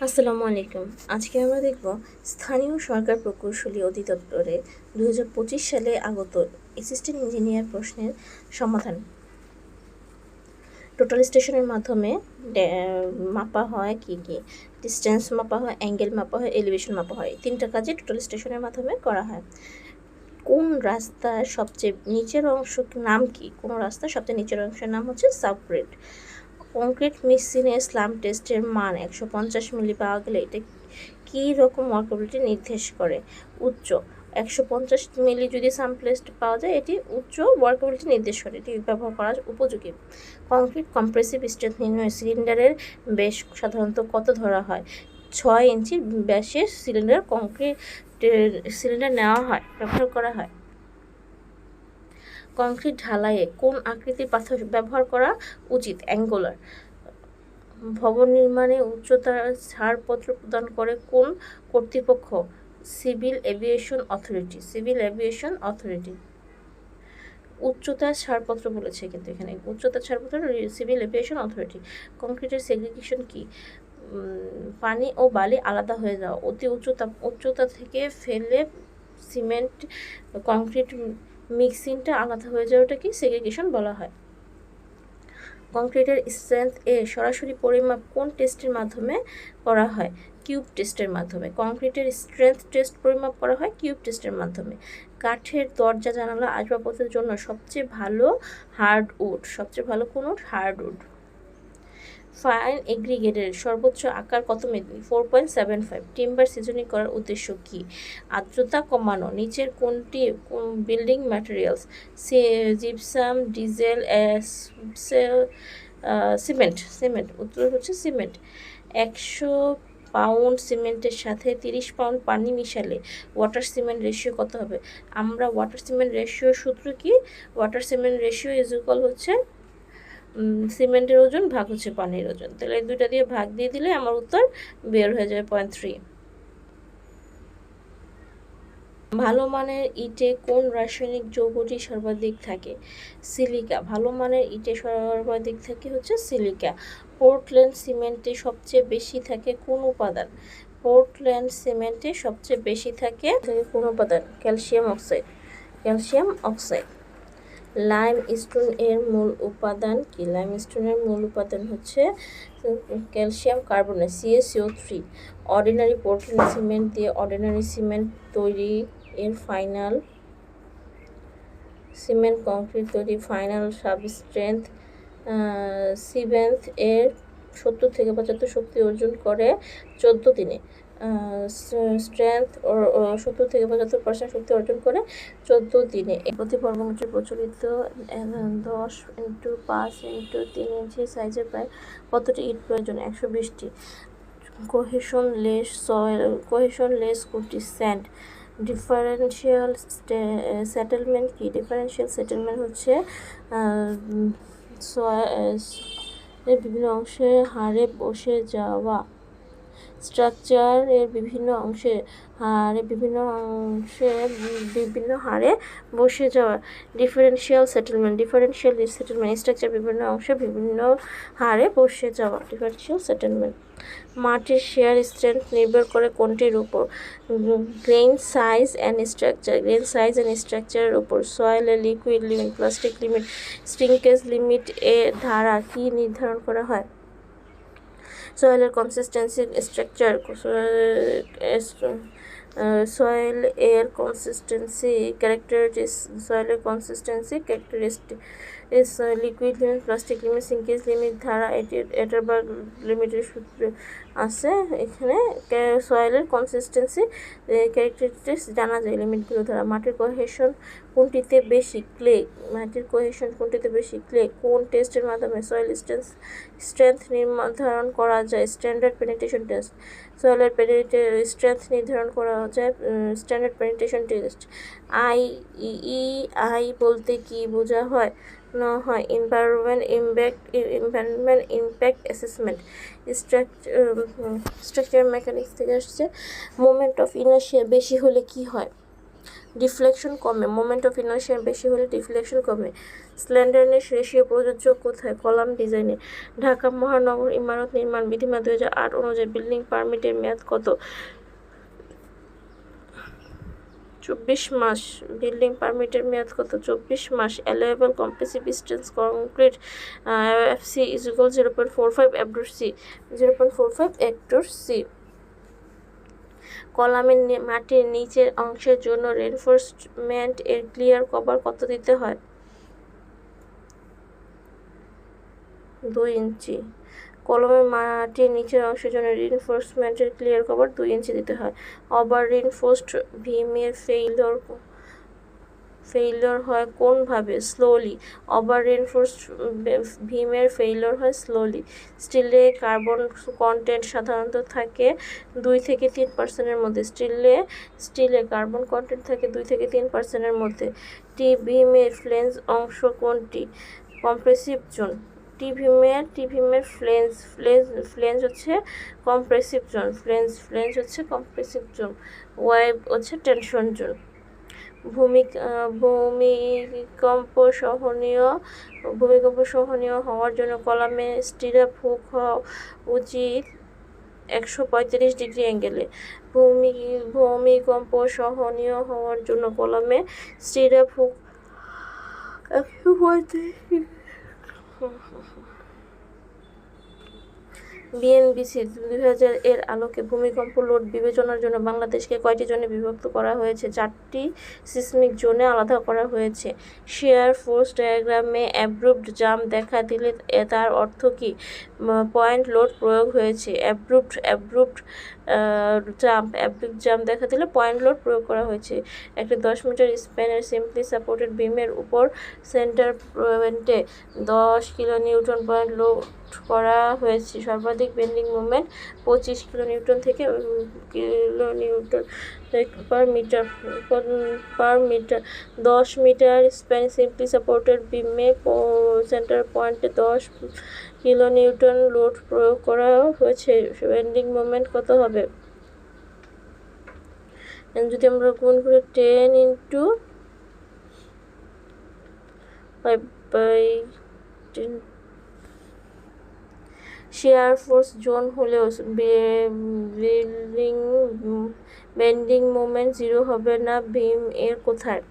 আসসালামু আলাইকুম। আজকে আমরা দেখব স্থানীয় সরকার প্রকৌশলী অধিদপ্তরে 2025 সালে আগত অ্যাসিস্ট্যান্ট ইঞ্জিনিয়ার প্রশ্নের সমাধান। টোটাল স্টেশনের মাধ্যমে মাপা হয় কি ডিস্টেন্স মাপা হয়, অ্যাঙ্গেল মাপা হয়, এলিভেশন মাপা হয়। তিনটা কাজে টোটাল স্টেশনের মাধ্যমে করা হয়। কোন রাস্তার সবচেয়ে নিচের অংশ নাম কি? কোন রাস্তার সবচেয়ে নিচের অংশের নাম হচ্ছে সাবগ্রেড। কংক্রিট মেশিনে স্ল্যাম টেস্টের মান 150 মিলি পাওয়া গেলে এটা কী রকম ওয়ার্কেবিলিটি নির্দেশ করে? উচ্চ। 150 মিলি যদি স্ল্যাম টেস্ট পাওয়া যায় এটি উচ্চ ওয়ার্কেবিলিটি নির্দেশ করে, এটি ব্যবহার করার উপযোগী। কংক্রিট কম্প্রেসিভ স্ট্রেংথ নির্ণয় সিলিন্ডারের বেশ সাধারণত কত ধরা হয়? 6 ইঞ্চি ব্যাসের সিলিন্ডার সিলিন্ডার নেওয়া হয়, ব্যবহার করা হয়। কংক্রিট ঢালাইয়ে কোন আকৃতির পাথর ব্যবহার করা উচিত? অ্যাঙ্গুলার। ভবন নির্মাণে উচ্চতার ছাড়পত্র প্রদান করে কোন কর্তৃপক্ষ? Civil aviation authority. Civil aviation authority. উচ্চতার ছাড়পত্র বলেছে, কিন্তু এখানে উচ্চতার ছাড়পত্র সিভিল এভিয়েশন অথরিটি। কংক্রিটের সেগ্রিগেশন কি? পানি ও বালি আলাদা হয়ে যাওয়া। অতি উচ্চতা থেকে ফেলে সিমেন্ট কংক্রিট মিক্সিংটা আলাদা হয়ে যাওয়াটা কি সেগ্রিগেশন বলা হয়। কংক্রিটের স্ট্রেংথ এর সরাসরি পরিমাপ কোন টেস্টের মাধ্যমে করা হয়? কিউব টেস্টের মাধ্যমে। কংক্রিটের স্ট্রেংথ টেস্ট পরিমাপ করা হয় কিউব টেস্টের মাধ্যমে। কাঠের দরজা জানালা আসবাবপত্রের জন্য সবচেয়ে ভালো হার্ডউড। সবচেয়ে ভালো কোন হার্ডউড? ফাইন এগ্রিগেটের সর্বোচ্চ আকার কত মিলি? 4.75। টিম্বার সিজনিং করার উদ্দেশ্য কি? আর্দ্রতা কমানো। নিচের কোনটি building materials? Gypsum, diesel, cement. উত্তর হচ্ছে সিমেন্ট। 100 পাউন্ড সিমেন্টের সাথে 30 পাউন্ড পানি মিশালে ওয়াটার সিমেন্ট রেশিও কত হবে? আমরা ওয়াটার সিমেন্ট রেশিওর সূত্র কি? Water cement ratio is equal হচ্ছে সিমেন্টের ওজন ভাগ হচ্ছে পানির ওজন। তাহলে এই দুইটা দিয়ে ভাগ দিয়ে দিলে আমার উত্তর বের হয়ে যাবে 0.3। ভালো মানের ইটে কোন রাসায়নিক যৌগটি সর্বাধিক থাকে? সিলিকা। ভালো মানের ইটে সর্বাধিক থাকে হচ্ছে সিলিকা। পোর্টল্যান্ড সিমেন্টে সবচেয়ে বেশি থাকে কোন উপাদান? পোর্টল্যান্ড সিমেন্টে সবচেয়ে বেশি থাকে কোন উপাদান? Calcium oxide. Calcium oxide. Limestone এর মূল উপাদান কি? লাইমস্টোনের মূল উপাদান হচ্ছে calcium carbonate, CaCO3। Ordinary Portland cement দিয়ে অর্ডিনারি সিমেন্ট তৈরি এর ফাইনাল সিমেন্ট কংক্রিট তৈরি ফাইনাল সাবস্ট্রেন্থ সিমেন্ট এর 70 থেকে 75 শক্তি অর্জন করে 14 দিনে। স্ট্রেংথ 70 থেকে 75% শক্তি অর্জন করে 14 দিনে। প্রতি বর্গমিটার প্রচলিত 10 × 5 × 3 ইঞ্চি সাইজের প্রায় কতটি ইট প্রয়োজন? 120টি। কোহেশন লেস কোনটি? স্যান্ড। ডিফারেন্সিয়াল সেটেলমেন্ট কি? ডিফারেন্সিয়াল সেটেলমেন্ট হচ্ছে বিভিন্ন অংশে হারে বসে যাওয়া। স্ট্রাকচার এর বিভিন্ন অংশে বিভিন্ন হারে বসে যাওয়া। ডিফারেন্সিয়াল সেটেলমেন্ট স্ট্রাকচার বিভিন্ন অংশে বিভিন্ন হারে বসে যাওয়া, ডিফারেন্সিয়াল সেটেলমেন্ট। মাটির শেয়ার স্ট্রেংথ নির্ভর করে কোনটির উপর? গ্রেইন সাইজ অ্যান্ড স্ট্রাকচারের উপর। সয়েলের liquid limit, plastic limit, shrinkage limit এ ধারা কি নির্ধারণ করা হয়? সয়েলের কনসিস্টেন্সি স্ট্রাকচার। সয়েল এর consistency characteristic liquid limit, plastic limit, shrinkage limit ধারা এটারবার্গ লিমিটের সূত্র আছে। এখানে সয়েলের কনসিস্টেন্সি ক্যারেক্টারিস্টিক্স জানা যায় লিমিটগুলো দ্বারা। মাটির কোহেশন কোনটিতে বেশি? ক্লে। মাটির কোহেশন কোনটিতে বেশি? ক্লে। কোন টেস্টের মাধ্যমে সয়েল স্ট্রেংথ নির্ধারণ করা যায়? Standard penetration test. সয়েলের স্ট্রেংথ নির্ধারণ করা যায় স্ট্যান্ডার্ড পেনিট্রেশন টেস্ট। আই বলতে কি বোঝা হয়? Environment impact assessment. Structure mechanics থেকে আসছে। মোমেন্ট অফ ইনার্শিয়া বেশি হলে কি হয়? ডিফ্লেকশন কমে, মোমেন্ট অফ ইনার্শিয়া বেশি হলে ডিফ্লেকশন কমে। স্ল্যান্ডারনেস রেশিও প্রযোজ্য কোথায়? কলাম ডিজাইনে। ঢাকা মহানগর ইমারত নির্মাণ বিধিমালা 2008 অনুযায়ী বিল্ডিং পারমিটের মেয়াদ কত? 24 মাস। বিল্ডিং পারমিটের মেয়াদ কত? 24 মাস। Allowable compressive strength concrete FC is equal 0.45 অ্যাবডোর সি, 0.45 অ্যাবডোর সি। কলামের মাটির নিচের অংশের জন্য রেনফোর্সমেন্ট এর ক্লিয়ার কভার কত দিতে হয়? 2 ইঞ্চি। কলমের মাটির নিচের অংশের জন্য রিনফোর্সমেন্টের ক্লিয়ার কভার 2 ইঞ্চি দিতে হয়। ওভার রিনফোর্সড ভীমের ফেইলিওর হয় কোনভাবে? স্লোলি। ওভার রিনফোর্সড ভীমের ফেইলিওর হয় স্লোলি। স্টিলে কার্বন কন্টেন্ট সাধারণত থাকে 2 থেকে 3%-এর মধ্যে। স্টিলে কার্বন কন্টেন্ট থাকে 2 থেকে 3%-এর মধ্যে। টি ভীমের ফ্লেঞ্জ অংশ কোনটি? Compressive zone. টি ভীমের ফ্লেঞ্জ হচ্ছে কম্প্রেসিভ জোন। ফ্লেঞ্জ হচ্ছে কম্প্রেসিভ জোন। ওয়েব হচ্ছে টেনশন জোন। ভূমিকম্প সহনীয় হওয়ার জন্য কলামে স্টিরাপ হুক হওয়া উচিত 135 ডিগ্রি অ্যাঙ্গেলে। ভূমিকম্প সহনীয় হওয়ার জন্য কলামে স্টিরাপ হুক 135। বিএনবিসি 2000 এর আলোকে ভূমিকম্প লোড বিবেচনার জন্য বাংলাদেশকে কয়টি জোনে বিভক্ত করা হয়েছে? 4টি সিসমিক জোনে আলাদা করা হয়েছে। শেয়ার ফোর্স ডায়াগ্রামে অ্যাব্রুপ্ট জাম্প দেখা দিলে তার অর্থ কী? পয়েন্ট লোড প্রয়োগ হয়েছে। অ্যাব্রুপ্ট জাম্প দেখা দিলে পয়েন্ট লোড প্রয়োগ করা হয়েছে। একটি 10 মিটার স্প্যানের সিম্পলি সাপোর্টেড বিমের উপর centre point 10 kilonewton point load করা হয়েছে। সর্বাধিক বেন্ডিং মোমেন্ট 25 কিলোনিউটন থেকে per metre. 10 metre span simply supported বিমে সেন্টার পয়েন্টে 10 কিলোনিউটন লোড প্রয়োগ করা হয়েছে। বেন্ডিং মোমেন্ট কত হবে? যদি আমরা গুণ করি 10 ইন্টু 5/10। শেয়ার ফোর্স জোন হলেও বেন্ডিং মোমেন্ট 0 হবে না। ভীম এর কোথায়?